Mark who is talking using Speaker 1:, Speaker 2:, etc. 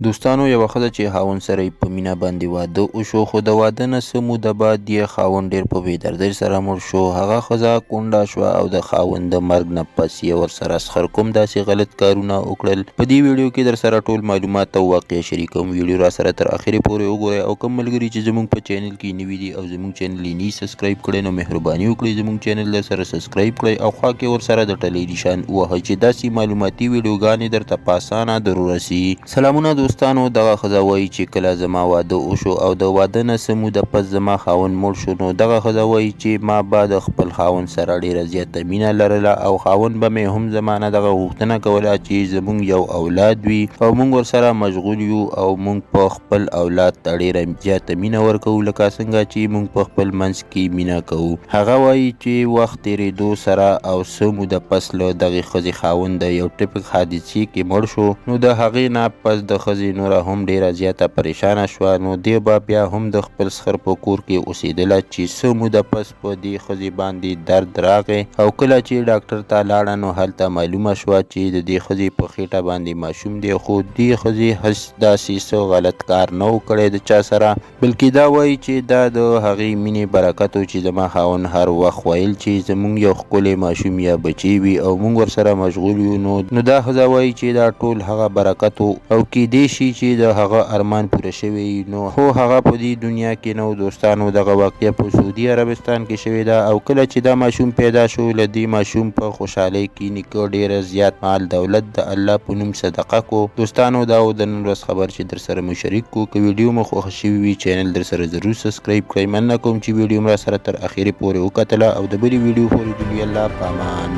Speaker 1: دوستانو یوه ښځه چې خاوند سره یې په مینه باندې واده وشو، خو د واده نه څه موده بعد یې خاوند ډېر په بېدردۍ سره مړ شو. هغه ښځه کونډه شوه او د خاوند د مرګ نه پس یې ورسره سخر کوم داسې غلط کارونه وکړل. په دې ویډیو کې در سره ټول معلومات او واقعه شریکوم. ویډیو را سره تر اخرې پورې وګورئ او کوم ملګري چې زموږ په چینل کې نوي دي او زموږ چینل یې نه سبسکرایب کړی نو مهرباني وکړئ زموږ چینل در سره سبسکرایب کړئ او خوا کې ورسره د ټلۍ نشان ووهئ چې داسې معلوماتي ویډیوګانې درته په اسانه در ورسي. سلامونه دوستانو، دغه ښځه وایي چې کله زما واده وشو او د واده نه څه موده پس زما خاوند مړ شو، نو دغه ښځه وایي چې ما به د خپل خاوند سره ډېره زیاته مینه لرله او خاوند به مې هم زما نه دغه غوښتنه کوله چې زموږ یو اولاد وي او موږ ورسره مشغول یو او موږ په خپل اولاد ته ډېره زیاته مینه ورکوو لکه څنګه چې موږ په خپل منځ کې مینه کوو. هغه وایي چې وخت تېرېدو سره او څه موده پس له دغې ښځې خاوند د یو ټیپک حادثې کې مړ شو، نو د هغې نه پس د ښځې نوره هم ډیره زیاته پریشانه شوه. نو دی به بیا هم د خپل سخر په کور کې اوسېدله چې څه موده پس په دې ښځې باندې درد راغی او کله چې ډاکټر ته لاړه نو هلته معلومه شوه چې د دې ښځې په خېټه باندې ماشوم دی، خو دې ښځې هېڅ داسې څه غلط کار نه و کړی د چا سره، بلکې دا وایي چې دا د هغې مینې برکت و چې زما خاوند هر وخت ویل چې زموږ یو ښکلی ماشوم یا بچی وي او موږ ورسره مشغول یو. نو دا ښځه وایي چې دا ټول هغه برکت و او کیدای شي چې د هغه ارمان پوره شوی نو خو هغه په دې دنیا کې نو. دوستانو دغه واقعه په سعودي عربستان کې شوې ده او کله چې دا ماشوم پیدا شو له دې ماشوم په خوشحالۍ کې نیکه ډېره زیات مال دولت د الله په نوم صدقه کو. دوستانو دا و د نن ورځ خبر چې در سره مو شریک کو. که ویډیو مو خوښه شوي وي چینل در سره ضرور سبسکرایب کړئ. مننه کوم چې ویډیو مو را سره تر اخرې پورې وکتله او د بلې ویډیو پورې الله په امان.